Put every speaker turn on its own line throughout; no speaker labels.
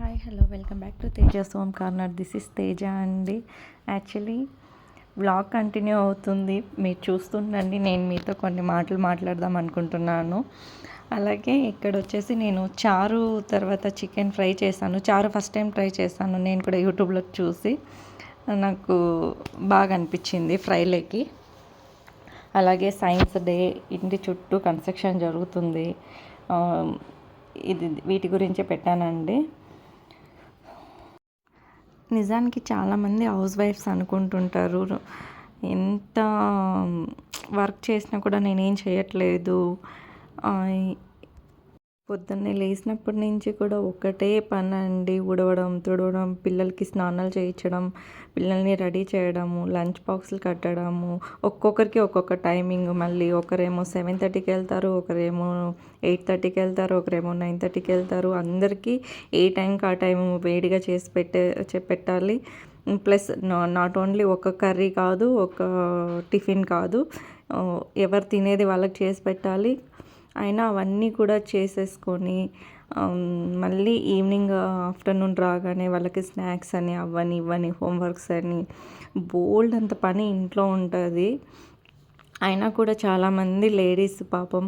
Hi hello welcome back to Tejas home corner. This is Teja అండి. Actually vlog continue అవుతుంది, మీరు చూస్తుండండి. నేను మీతో కొన్ని మాటలు మాట్లాడదాం అనుకుంటున్నాను. అలాగే ఇక్కడ వచ్చేసి నేను చారు తర్వాత చికెన్ ఫ్రై చేశాను. చారు ఫస్ట్ టైం ట్రై చేశాను నేను కూడా యూట్యూబ్లో చూసి. నాకు బాగా అనిపించింది ఫ్రైలోకి. అలాగే సైన్స్ డే, ఇంటి చుట్టూ కన్స్ట్రక్షన్ జరుగుతుంది, ఇది వీటి గురించే పెట్టానండి. నిజానికి చాలామంది హౌస్ వైఫ్స్ అనుకుంటుంటారు, ఎంత వర్క్ చేసినా కూడా నేనేం చేయట్లేదు. పొద్దున్నే లేచినప్పటి నుంచి కూడా ఒకటే పని అండి. ఊడవడం, తుడవడం, పిల్లలకి స్నానాలు చేయించడం, పిల్లల్ని రెడీ చేయడము, లంచ్ బాక్సులు కట్టడము. ఒక్కొక్కరికి ఒక్కొక్క టైమింగ్. మళ్ళీ ఒకరేమో 7:30కి వెళ్తారు, ఒకరేమో 8:30కి వెళ్తారు, ఒకరేమో 9:30కి వెళ్తారు. అందరికీ ఏ టైంకి ఆ టైం వేడిగా చేసి పెట్టాలి. ప్లస్ నాట్ ఓన్లీ ఒక కర్రీ కాదు, ఒక టిఫిన్ కాదు, ఎవరు తినేది వాళ్ళకి చేసి పెట్టాలి. అయినా అవన్నీ కూడా చేసేసుకొని మళ్ళీ ఈవినింగ్ ఆఫ్టర్నూన్ రాగానే వాళ్ళకి స్నాక్స్ అని అవని ఇవని హోంవర్క్స్ అని బోల్డ్ అంత పని ఇంట్లో ఉంటుంది. అయినా కూడా చాలామంది లేడీస్ పాపం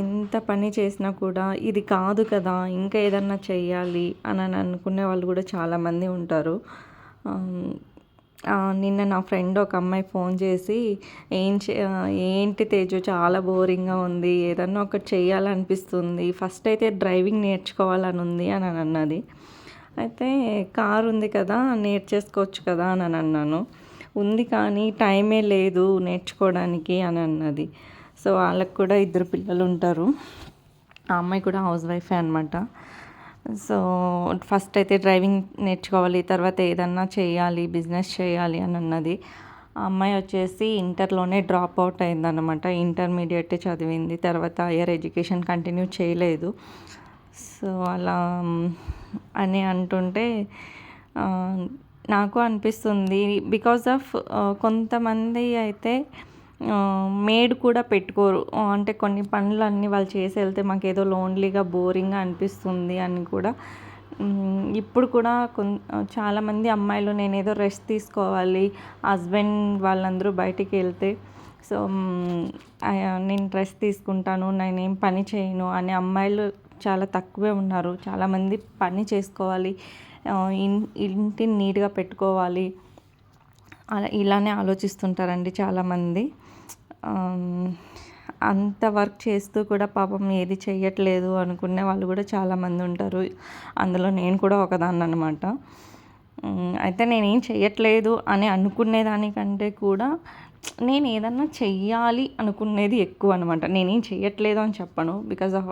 ఎంత పని చేసినా కూడా ఇది కాదు కదా, ఇంకా ఏదన్నా చెయ్యాలి అని అనుకునే వాళ్ళు కూడా చాలామంది ఉంటారు. నిన్న నా ఫ్రెండ్ ఒక అమ్మాయి ఫోన్ చేసి, ఏంటి తేజు చాలా బోరింగ్గా ఉంది, ఏదన్నా ఒకటి చేయాలనిపిస్తుంది, ఫస్ట్ అయితే డ్రైవింగ్ నేర్చుకోవాలని ఉంది అని అన్నది. అయితే కారు ఉంది కదా, నేర్చేసుకోవచ్చు కదా అని అన్నాను. ఉంది కానీ టైమే లేదు నేర్చుకోవడానికి అని అన్నది. సో వాళ్ళకు కూడా 2 పిల్లలు ఉంటారు. ఆ అమ్మాయి కూడా హౌస్ వైఫే అనమాట. సో ఫస్ట్ అయితే డ్రైవింగ్ నేర్చుకోవాలి, తర్వాత ఏదన్నా చేయాలి, బిజినెస్ చేయాలి అని అన్నది. ఆ అమ్మాయి వచ్చేసి ఇంటర్లోనే డ్రాప్ అవుట్ అయిందనమాట. ఇంటర్మీడియట్ చదివింది, తర్వాత హయ్యర్ ఎడ్యుకేషన్ కంటిన్యూ చేయలేదు. సో అలా అని అంటుంటే నాకు అనిపిస్తుంది, బికాజ్ ఆఫ్ కొంతమంది అయితే మేడ్ కూడా పెట్టుకోరు. అంటే కొన్ని పనులన్నీ వాళ్ళు చేసి వెళ్తే మాకేదో లోన్లీగా బోరింగ్గా అనిపిస్తుంది అని కూడా. ఇప్పుడు కూడా చాలామంది అమ్మాయిలు నేనేదో రెస్ట్ తీసుకోవాలి, హస్బెండ్ వాళ్ళందరూ బయటికి వెళ్తే సో నేను రెస్ట్ తీసుకుంటాను, నేనేం పని చేయను అనే అమ్మాయిలు చాలా తక్కువే ఉన్నారు. చాలామంది పని చేసుకోవాలి, ఇంటిని నీట్గా పెట్టుకోవాలి, అలా ఇలానే ఆలోచిస్తుంటారండి చాలామంది. అంత వర్క్ చేస్తూ కూడా పాపం ఏది చెయ్యట్లేదు అనుకునే వాళ్ళు కూడా చాలామంది ఉంటారు. అందులో నేను కూడా ఒకదాన్ని అనమాట. అయితే నేనేం చెయ్యట్లేదు అని అనుకునేదానికంటే కూడా నేను ఏదన్నా చెయ్యాలి అనుకునేది ఎక్కువ అనమాట. నేనేం చెయ్యట్లేదు అని చెప్పను, బికాజ్ ఆఫ్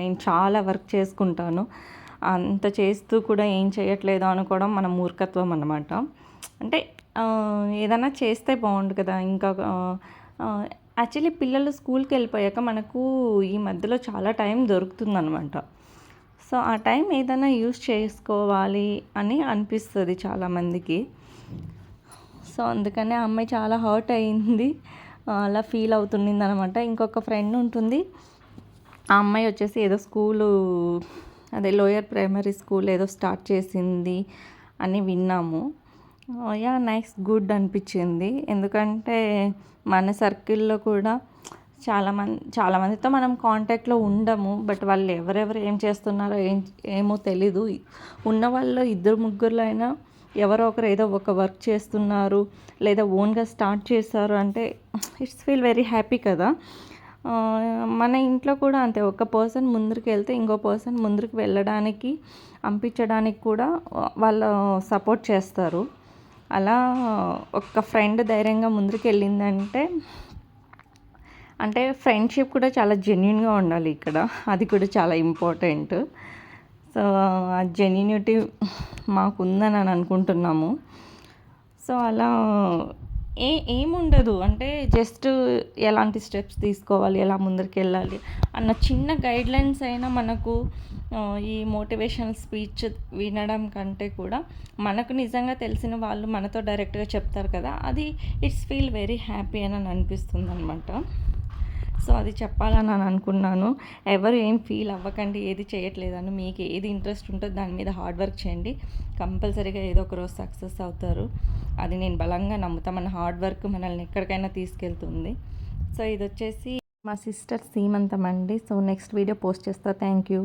నేను చాలా వర్క్ చేసుకుంటాను. అంత చేస్తూ కూడా ఏం చేయట్లేదు అనుకోవడం మన మూర్ఖత్వం అన్నమాట. అంటే ఏదైనా చేస్తే బాగుండు కదా. ఇంకా యాక్చువల్లీ పిల్లలు స్కూల్కి వెళ్ళిపోయాక మనకు ఈ మధ్యలో చాలా టైం దొరుకుతుందనమాట. సో ఆ టైం ఏదైనా యూస్ చేసుకోవాలి అని అనిపిస్తుంది చాలామందికి. సో అందుకనే ఆ అమ్మాయి చాలా హర్ట్ అయింది, అలా ఫీల్ అవుతుంది అనమాట. ఇంకొక ఫ్రెండ్ ఉంటుంది, ఆ అమ్మాయి వచ్చేసి ఏదో స్కూలు, అదే లోయర్ ప్రైమరీ స్కూల్ ఏదో స్టార్ట్ చేసింది అని విన్నాము. యా నైస్, గుడ్ అనిపించింది. ఎందుకంటే మన సర్కిల్లో కూడా చాలామందితో మనం కాంటాక్ట్లో ఉండము, బట్ వాళ్ళు ఎవరెవరు ఏం చేస్తున్నారో ఏమో తెలీదు. ఉన్న వాళ్ళు 2-3 అయినా ఎవరో ఒకరు ఏదో ఒక వర్క్ చేస్తున్నారు లేదా ఓన్గా స్టార్ట్ చేస్తారు అంటే ఇట్స్ ఫీల్ వెరీ హ్యాపీ కదా. మన ఇంట్లో కూడా అంతే, ఒక పర్సన్ ముందుకు వెళ్తే ఇంకో పర్సన్ ముందుకు వెళ్ళడానికి, పంపించడానికి కూడా వాళ్ళు సపోర్ట్ చేస్తారు. అలా ఒక ఫ్రెండ్ ధైర్యంగా ముందుకు వెళ్ళిందంటే అంటే ఫ్రెండ్షిప్ కూడా చాలా జెన్యూన్గా ఉండాలి ఇక్కడ, అది కూడా చాలా ఇంపార్టెంట్. సో ఆ జెన్యూనిటీ మాకుందని అనుకుంటున్నాము. సో అలా ఏముండదు అంటే జస్ట్ ఎలాంటి స్టెప్స్ తీసుకోవాలి, ఎలా ముందరికి వెళ్ళాలి అన్న చిన్న గైడ్లైన్స్ అయినా మనకు ఈ మోటివేషనల్ స్పీచ్ వినడం కంటే కూడా మనకు నిజంగా తెలిసిన వాళ్ళు మనతో డైరెక్ట్గా చెప్తారు కదా, అది ఇట్స్ ఫీల్ వెరీ హ్యాపీ అని అనిపిస్తుంది అనమాట. సో అది చెప్పాలని నేను అనుకున్నాను. ఎవరు ఏం ఫీల్ అవ్వకండి, ఏది చేయట్లేదని. మీకు ఏది ఇంట్రెస్ట్ ఉంటుందో దాని మీద హార్డ్ వర్క్ చేయండి, కంపల్సరీగా ఏదో ఒక రోజు సక్సెస్ అవుతారు. అది నేను బలంగా నమ్ముతా. మన హార్డ్ వర్క్ మనల్ని ఎక్కడికైనా తీసుకెళ్తుంది. సో ఇది వచ్చేసి మా సిస్టర్ సీమంతం అండి. సో నెక్స్ట్ వీడియో పోస్ట్ చేస్తా. Thank you.